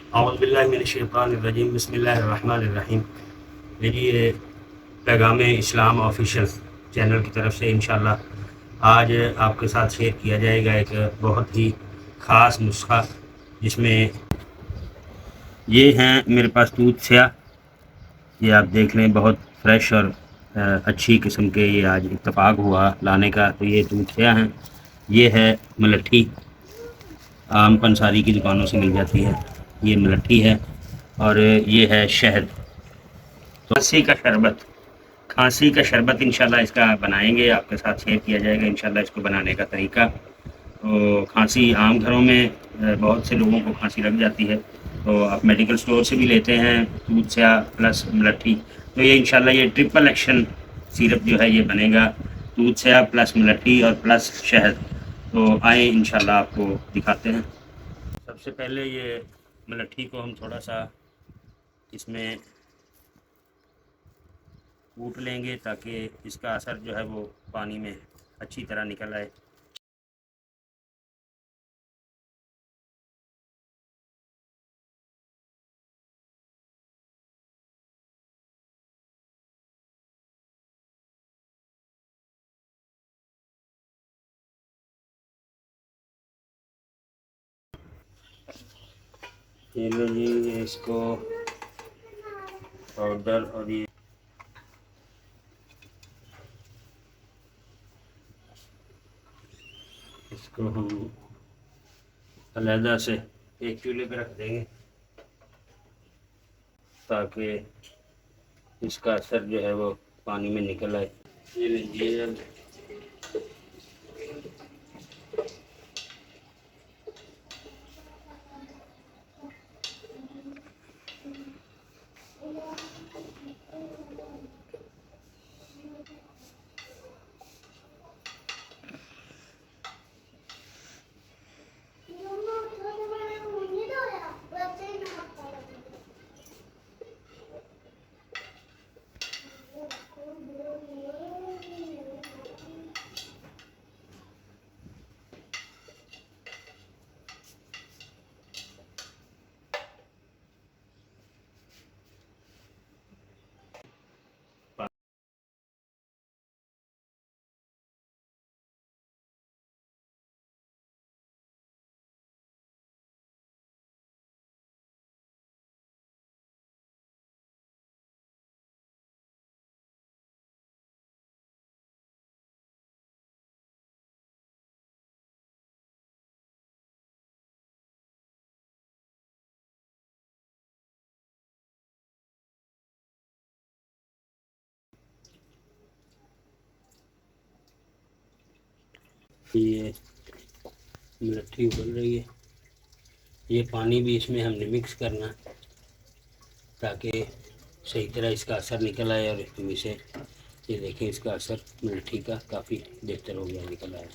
औज़ुबिल्लाहिमिनश्शैतानिर्रजीम बिस्मिल्लाहिर्रहमानिर्रहीम। ये पैगाम इस्लाम ऑफिशियल चैनल की तरफ से इंशाअल्लाह आज आपके साथ शेयर किया जाएगा एक बहुत ही ख़ास नुस्खा, जिसमें ये हैं मेरे पास दूध स्याह। ये आप देख लें, बहुत फ्रेश और अच्छी किस्म के ये आज इत्तफ़ाक़ हुआ लाने का। तो ये दूध स्याह हैं, ये है मलट्ठी, आम पंसारी की दुकानों से मिल जाती है। ये मलट्ठी है और ये है शहद। तो खांसी का शरबत इंशाल्लाह इसका बनाएंगे, आपके साथ शेयर किया जाएगा इंशाल्लाह इसको बनाने का तरीका। तो खांसी आम घरों में बहुत से लोगों को खांसी लग जाती है, तो आप मेडिकल स्टोर से भी लेते हैं दूध स्याह प्लस मलट्ठी। तो ये इंशाल्लाह ये ट्रिपल एक्शन सिरप जो है ये बनेगा, दूध स्याह प्लस मलट्ठी और प्लस शहद। तो आए इंशाल्लाह आपको दिखाते हैं। सबसे पहले ये मलट्ठी को हम थोड़ा सा इसमें कूट लेंगे ताकि इसका असर जो है वो पानी में अच्छी तरह निकल आए। ये लो जी, ये इसको पाउडर और ये इसको हम अलहदा से एक चूल्हे पे रख देंगे ताकि इसका असर जो है वो पानी में निकल आए। ये लीजिए, ये मलट्ठी उबल रही है। ये पानी भी इसमें हमने मिक्स करना ताकि सही तरह इसका असर निकल आए और हम इसे ये देखें, इसका असर मलट्ठी का काफ़ी बेहतर हो गया, निकल आया।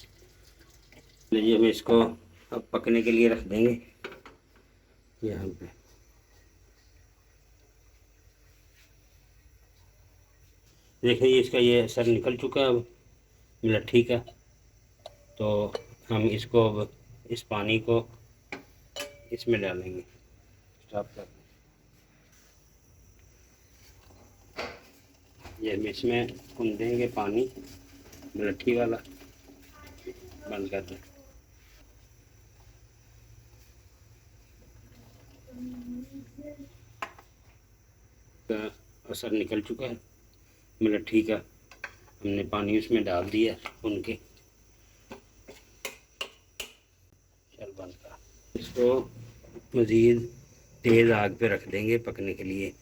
लीजिए, हम इसको अब पकने के लिए रख देंगे यहाँ पे। देखिए इसका ये असर निकल चुका है अब मलट्ठी का। तो हम इसको अब इस पानी को इसमें डालेंगे, स्टॉप कर। ये हम इसमें हम देंगे पानी मलट्ठी वाला, बंद कर दें। का असर निकल चुका है मलट्ठी का, हमने पानी उसमें डाल दिया उनके। चल बंद कर। इसको मज़ीद तेज़ आग पे रख देंगे पकने के लिए।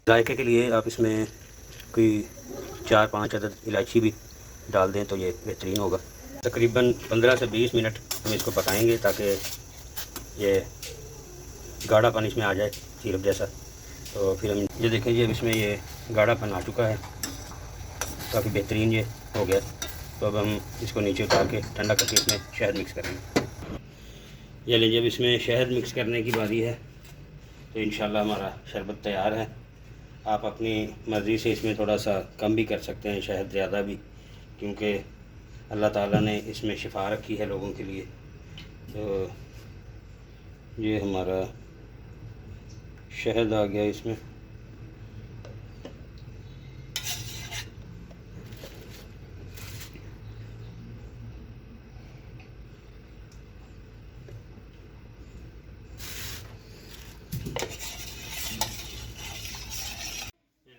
जायके के लिए आप इसमें कोई 4-5 अदद इलायची भी डाल दें तो ये बेहतरीन होगा। तकरीबन 15 से 20 मिनट हम इसको पकाएंगे ताकि ये गाढ़ापन इसमें आ जाए सिरप जैसा। तो फिर हम ये देखें, ये इसमें ये गाढ़ापन आ चुका है, काफ़ी बेहतरीन ये हो गया। तो अब हम इसको नीचे उतार के ठंडा करके इसमें शहद मिक्स करेंगे। ये लीजिए, जब इसमें शहद मिक्स करने की बारी है तो इंशाल्लाह हमारा शरबत तैयार है। आप अपनी मर्ज़ी से इसमें थोड़ा सा कम भी कर सकते हैं, शहद ज़्यादा भी, क्योंकि अल्लाह ताला ने इसमें शिफा रखी है लोगों के लिए। तो ये हमारा शहद आ गया इसमें।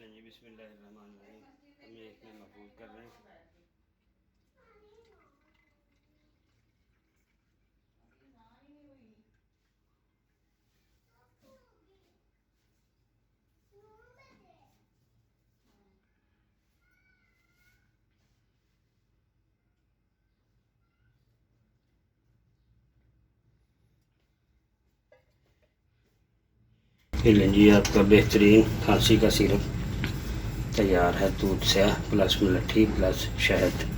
जी बिस्मिल्लाहिर्रहमानिर्रहीम, हम ये इसमें महफूज कर रहे हैं। जी आपका बेहतरीन खांसी का सिरप तैयार है। दूध से प्लस मलट्ठी प्लस शहद।